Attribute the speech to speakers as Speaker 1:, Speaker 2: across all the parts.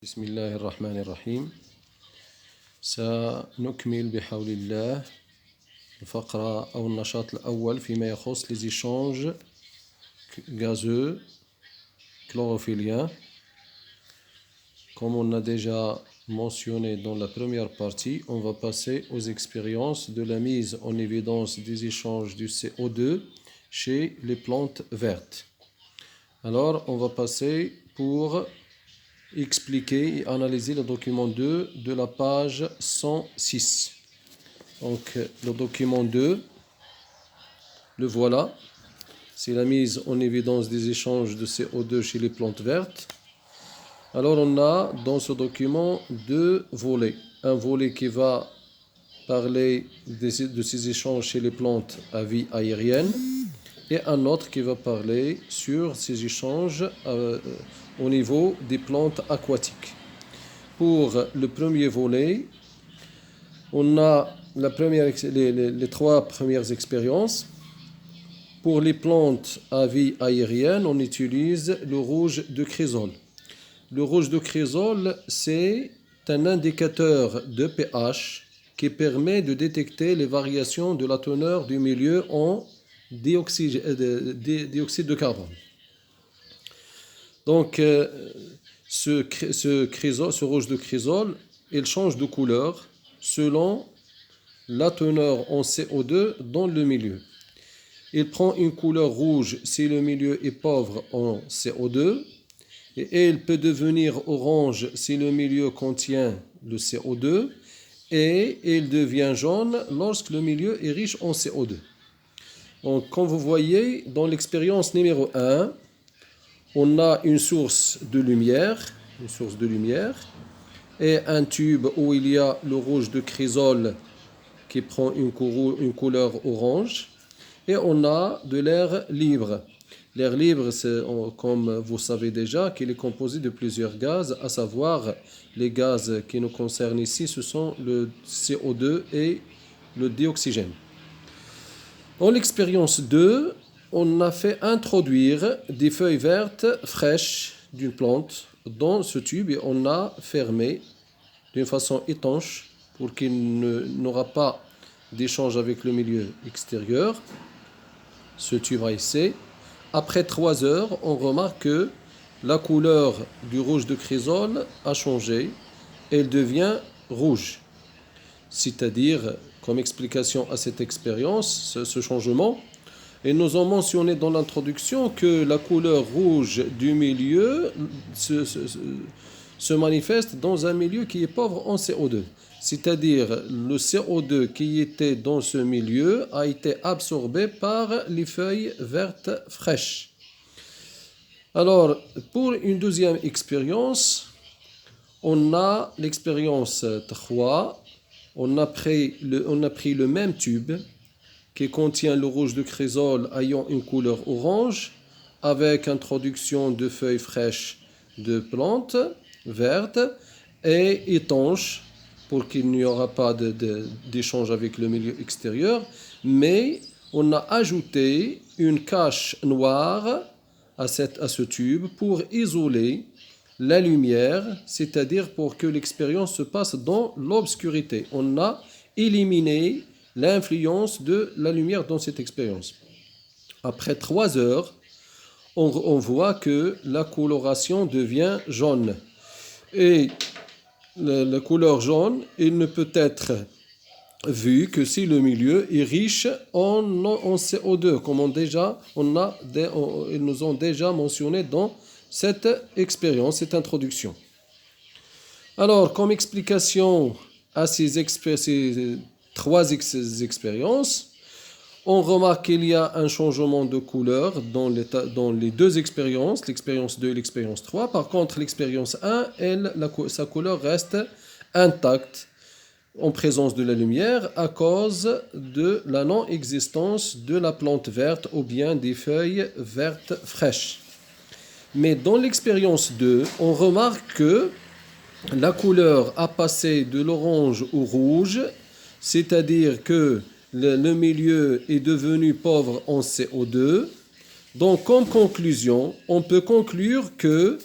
Speaker 1: بسم الله الرحمن الرحيم. سنكمل بحول الله الفقرة أو النشاط الأول فيما يخص les échanges gazeux chlorophylliens. Comme on a déjà mentionné dans la première partie, on va passer aux expériences de la mise en évidence des échanges du CO2 chez les plantes vertes. Alors, on va passer pour expliquer et analyser le document 2 de la page 106. Donc, le document 2, le voilà. C'est la mise en évidence des échanges de CO2 chez les plantes vertes. Alors, on a dans ce document deux volets. Un volet qui va parler de ces échanges chez les plantes à vie aérienne et un autre qui va parler sur ces échanges au niveau des plantes aquatiques. Pour le premier volet, on a les trois premières expériences. Pour les plantes à vie aérienne, on utilise le rouge de chrysole. Le rouge de chrysole, c'est un indicateur de pH qui permet de détecter les variations de la teneur du milieu en dioxyde de carbone. Donc, ce rouge de chrysole, il change de couleur selon la teneur en CO2 dans le milieu. Il prend une couleur rouge si le milieu est pauvre en CO2 et il peut devenir orange si le milieu contient le CO2 et il devient jaune lorsque le milieu est riche en CO2. Donc, comme vous voyez, dans l'expérience numéro 1, on a une source de lumière et un tube où il y a le rouge de chrysole qui prend une couleur orange et on a de l'air libre. L'air libre, c'est, comme vous savez déjà, qu'il est composé de plusieurs gaz, à savoir les gaz qui nous concernent ici, ce sont le CO2 et le dioxygène. Dans l'expérience 2, on a fait introduire des feuilles vertes fraîches d'une plante dans ce tube et on a fermé d'une façon étanche pour qu'il n'aura pas d'échange avec le milieu extérieur. Ce tube a essayé. Après 3 heures, on remarque que la couleur du rouge de chrysole a changé et elle devient rouge. C'est-à-dire, comme explication à cette expérience, ce changement, et nous avons mentionné dans l'introduction que la couleur rouge du milieu se manifeste dans un milieu qui est pauvre en CO2. C'est-à-dire le CO2 qui était dans ce milieu a été absorbé par les feuilles vertes fraîches. Alors, pour une deuxième expérience, on a l'expérience 3. On a pris le même tube qui contient le rouge de chrysole ayant une couleur orange avec introduction de feuilles fraîches de plantes vertes et étanches pour qu'il n'y aura pas d'échange avec le milieu extérieur, mais on a ajouté une cache noire à ce tube pour isoler la lumière, c'est-à-dire pour que l'expérience se passe dans l'obscurité. On a éliminé l'influence de la lumière dans cette expérience. Après 3 heures, on voit que la coloration devient jaune. Et la couleur jaune, il ne peut être vue que si le milieu est riche en CO2, comme ils nous ont déjà mentionné dans cette expérience, cette introduction. Alors, comme explication à ces 3 expériences, on remarque qu'il y a un changement de couleur dans les deux expériences, l'expérience 2 et l'expérience 3. Par contre, l'expérience 1, sa couleur reste intacte en présence de la lumière à cause de la non-existence de la plante verte ou bien des feuilles vertes fraîches. Mais dans l'expérience 2, on remarque que la couleur a passé de l'orange au rouge, c'est-à-dire que le milieu est devenu pauvre en CO2. Donc, comme conclusion, on peut conclure que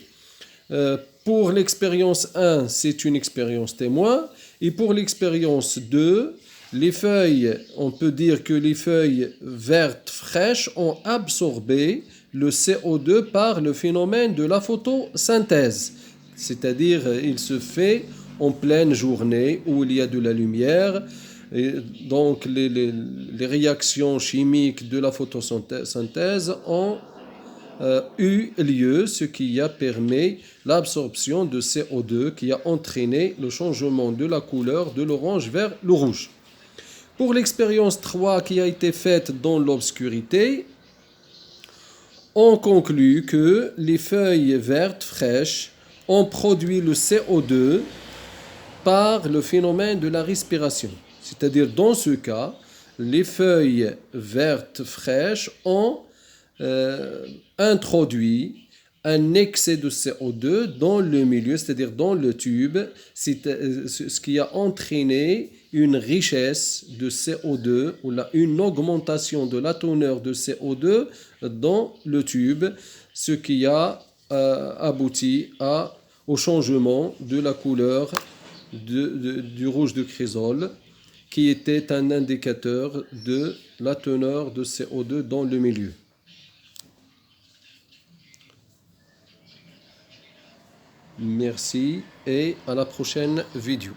Speaker 1: Pour l'expérience 1, c'est une expérience témoin. Et pour l'expérience 2, les feuilles, on peut dire que les feuilles vertes fraîches ont absorbé le CO2 par le phénomène de la photosynthèse. C'est-à-dire, il se fait en pleine journée où il y a de la lumière. Et donc, les réactions chimiques de la photosynthèse ont eu lieu, ce qui a permis l'absorption de CO2 qui a entraîné le changement de la couleur de l'orange vers le rouge. Pour l'expérience 3 qui a été faite dans l'obscurité, on conclut que les feuilles vertes fraîches ont produit le CO2 par le phénomène de la respiration. C'est-à-dire, dans ce cas, les feuilles vertes fraîches ont introduit un excès de CO2 dans le milieu, c'est-à-dire dans le tube, ce qui a entraîné une richesse de CO2 ou une augmentation de la teneur de CO2 dans le tube, ce qui a abouti au changement de la couleur du rouge de chrysol, qui était un indicateur de la teneur de CO2 dans le milieu. Merci et à la prochaine vidéo.